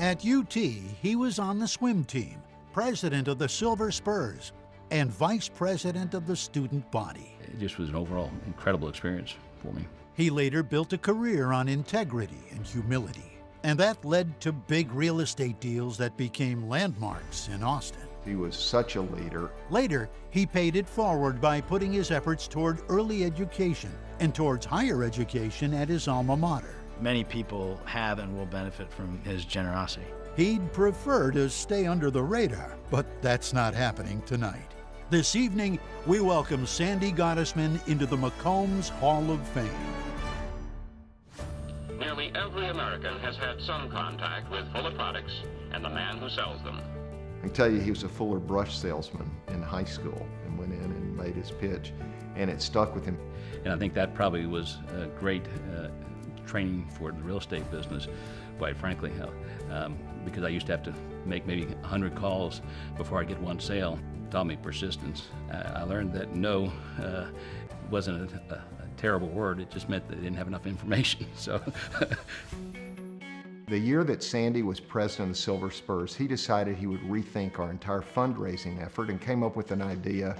At UT, he was on the swim team, president of the Silver Spurs, and vice president of the student body. It just was an overall incredible experience for me. He later built a career on integrity and humility, and that led to big real estate deals that became landmarks in Austin. He was such a leader. Later, he paid it forward by putting his efforts toward early education and towards higher education at his alma mater. Many people have and will benefit from his generosity. He'd prefer to stay under the radar, but that's not happening tonight. This evening, we welcome Sandy Gottesman into the McCombs Hall of Fame. Nearly every American has had some contact with Fuller products and the man who sells them. I can tell you he was a Fuller brush salesman in high school and went in and made his pitch, and it stuck with him. And I think that probably was a great training for the real estate business, quite frankly, because I used to have to make maybe 100 calls before I get one sale. It taught me persistence. I learned that no wasn't a terrible word. It just meant that they didn't have enough information. So. The year that Sandy was president of the Silver Spurs, he decided he would rethink our entire fundraising effort and came up with an idea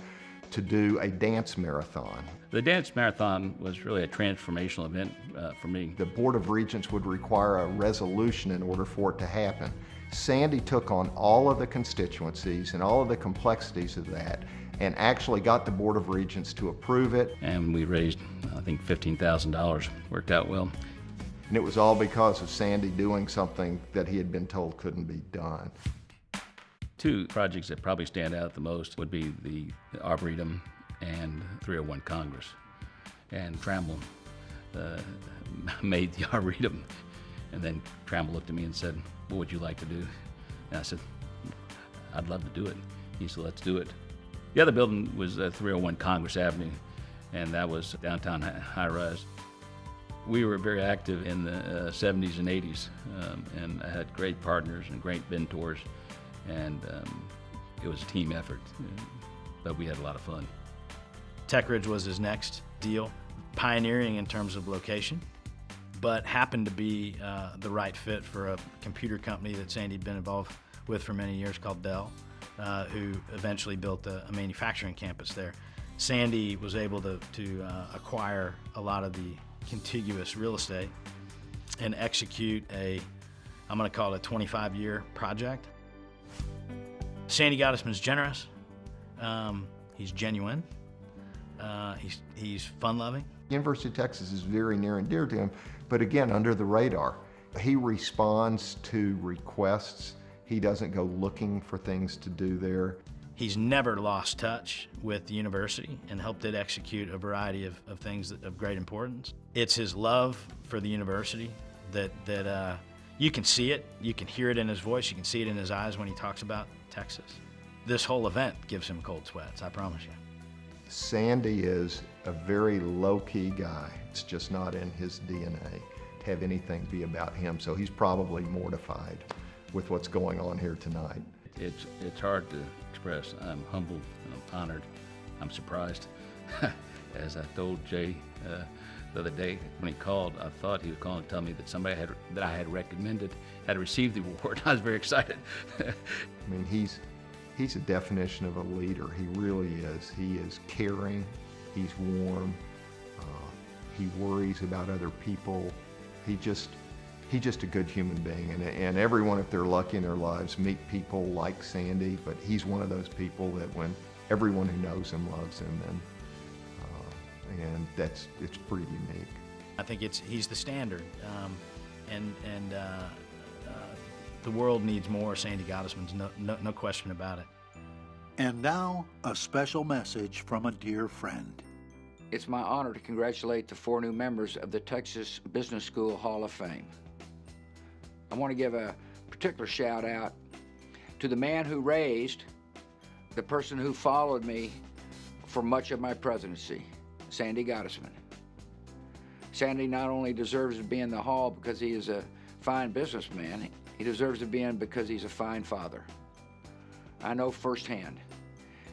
to do a dance marathon. The dance marathon was really a transformational event for me. The Board of Regents would require a resolution in order for it to happen. Sandy took on all of the constituencies and all of the complexities of that and actually got the Board of Regents to approve it. And we raised, I think, $15,000. Worked out well. And it was all because of Sandy doing something that he had been told couldn't be done. Two projects that probably stand out the most would be the Arboretum and 301 Congress. And Trammell made the Arboretum. And then Trammell looked at me and said, "What would you like to do?" And I said, "I'd love to do it." He said, "Let's do it." The other building was 301 Congress Avenue, and that was downtown high-rise. We were very active in the 70s and 80s, and I had great partners and great mentors, and it was a team effort, but we had a lot of fun. Tech Ridge was his next deal, pioneering in terms of location, but happened to be the right fit for a computer company that Sandy had been involved with for many years called Dell, who eventually built a manufacturing campus there. Sandy was able to acquire a lot of the contiguous real estate and execute I'm going to call it a 25-year project. Sandy Gottesman's generous. He's genuine. He's fun-loving. University of Texas is very near and dear to him, but again, under the radar. He responds to requests. He doesn't go looking for things to do there. He's never lost touch with the university and helped it execute a variety of things of great importance. It's his love for the university that you can see it, you can hear it in his voice, you can see it in his eyes when he talks about Texas. This whole event gives him cold sweats, I promise you. Sandy is a very low-key guy. It's just not in his DNA to have anything be about him, so he's probably mortified with what's going on here tonight. It's hard to express. I'm humbled, I'm honored, I'm surprised. As I told Jay the other day when he called, I thought he was calling to tell me that somebody that I had recommended had received the award. I was very excited. I mean, he's a definition of a leader. He really is. He is caring, he's warm, he worries about other people. He's just a good human being, and everyone, if they're lucky in their lives, meet people like Sandy, but he's one of those people that when everyone who knows him loves him, and it's pretty unique. I think he's the standard, and the world needs more Sandy Gottesmans, no question about it. And now, a special message from a dear friend. It's my honor to congratulate the 4 new members of the Texas Business School Hall of Fame. I want to give a particular shout out to the man who raised the person who followed me for much of my presidency, Sandy Gottesman. Sandy not only deserves to be in the hall because he is a fine businessman, he deserves to be in because he's a fine father. I know firsthand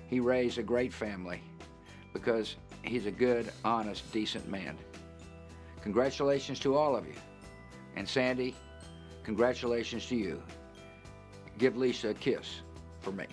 he raised a great family because he's a good, honest, decent man. Congratulations to all of you. And Sandy, congratulations to you. give Lisa a kiss for me.